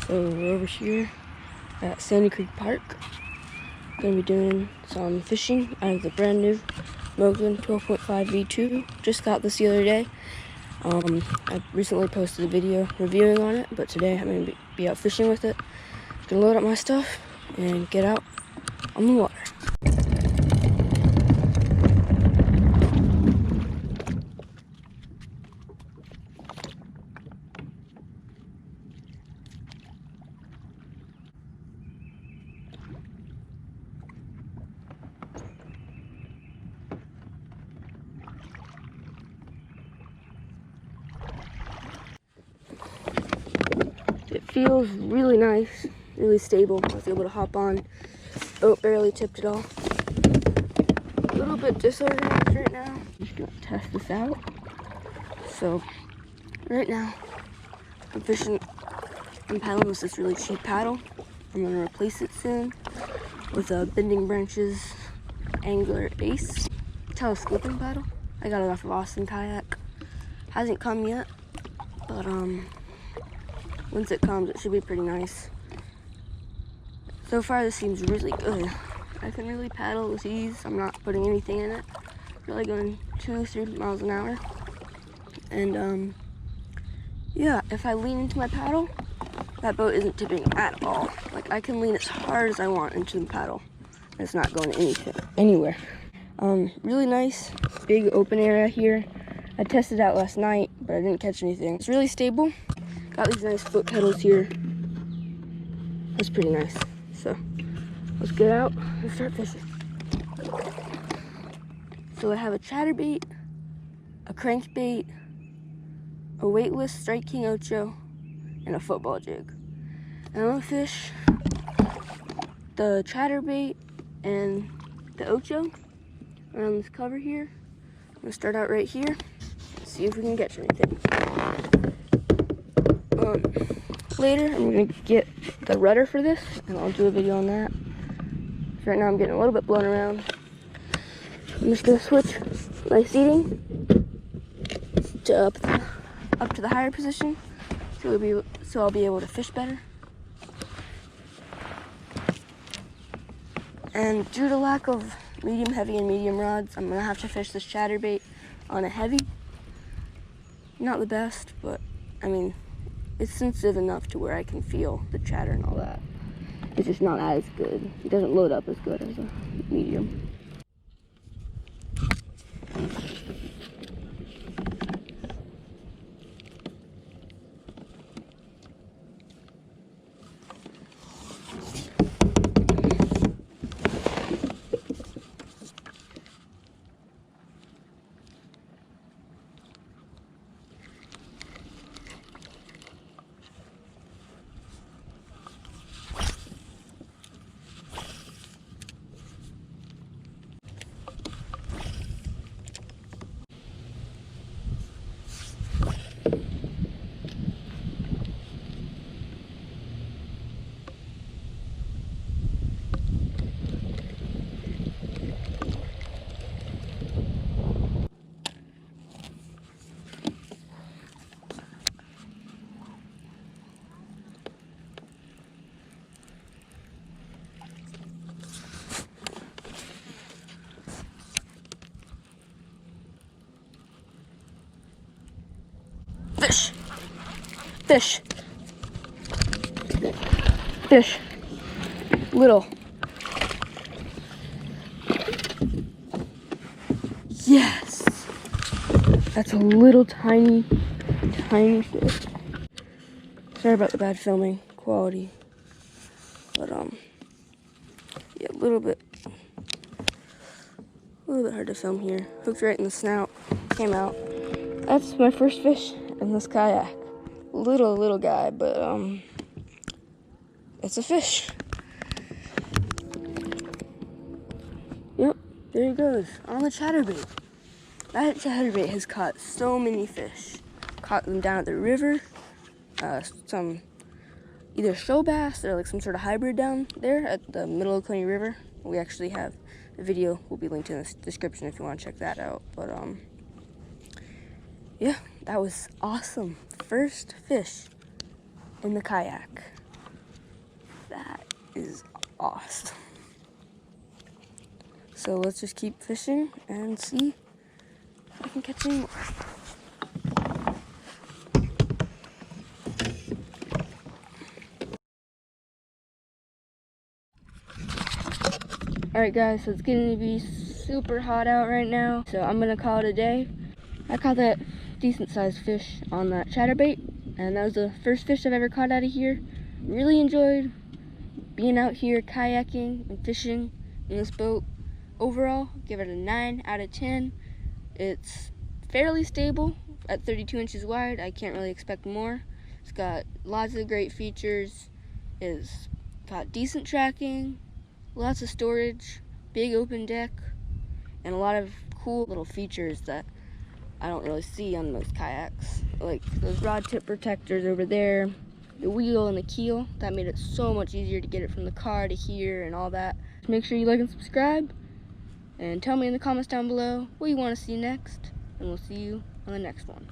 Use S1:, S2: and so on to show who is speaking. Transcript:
S1: So we're over here at Sandy Creek Park. Gonna be doing some fishing out of the brand new Moken 12.5 V2. Just got this the other day. I recently posted a video reviewing on it, but today I'm gonna be out fishing with it. Gonna load up my stuff and get out on the water. It feels really nice, really stable. I was able to hop on. Boat barely tipped at all. A little bit disorganized right now. I'm just gonna test this out. So, right now, I'm paddling with this really cheap paddle. I'm gonna replace it soon with a Bending Branches Angler Ace telescoping paddle. I got it off of Austin Kayak. Hasn't come yet, but once it comes, it should be pretty nice. So far, this seems really good. I can really paddle with ease. I'm not putting anything in it. Really going 2-3 miles an hour. And yeah, if I lean into my paddle, that boat isn't tipping at all. Like, I can lean as hard as I want into the paddle. It's not going anywhere. Really nice, big open area here. I tested out last night, but I didn't catch anything. It's really stable. Got these nice foot pedals here. That's pretty nice. So let's get out and start fishing. So I have a chatterbait, a crankbait, a weightless Strike King Ocho, and a football jig. And I'm gonna fish the chatterbait and the Ocho around this cover here. I'm gonna start out right here, see if we can catch anything. Later, I'm gonna get the rudder for this, and I'll do a video on that. So right now, I'm getting a little bit blown around. I'm just gonna switch my seating to up to the higher position, so I'll be able to fish better. And due to lack of medium, heavy, and medium rods, I'm gonna have to fish this chatterbait on a heavy. Not the best, but I mean, it's sensitive enough to where I can feel the chatter and all that. It's just not as good. It doesn't load up as good as a medium. Fish! Fish! Fish! Little. Yes! That's a little tiny fish. Sorry about the bad filming quality. But yeah, a little bit hard to film here. Hooked right in the snout. Came out. That's my first fish in this kayak. Little guy, but it's a fish. Yep, there he goes on the chatterbait. That chatterbait has caught so many fish. Caught them down at the river. Some either show bass or like some sort of hybrid down there at the middle of Coney River. We actually have the video will be linked in the description if you want to check that out. But yeah, that was awesome. First fish in the kayak. is awesome. So let's just keep fishing and see if I can catch any more. Alright guys, so it's getting to be super hot out right now, so I'm gonna call it a day. I caught that decent sized fish on that chatterbait, and that was the first fish I've ever caught out of here. Really enjoyed being out here kayaking and fishing in this boat. Overall, give it a 9 out of 10. It's fairly stable at 32 inches wide. I can't really expect more. It's got lots of great features. It's got decent tracking, lots of storage, big open deck, and a lot of cool little features that I don't really see on most kayaks. Like those rod tip protectors over there, the wheel and the keel. That made it so much easier to get it from the car to here and all that. Make sure you like and subscribe, and tell me in the comments down below what you want to see next, and we'll see you on the next one.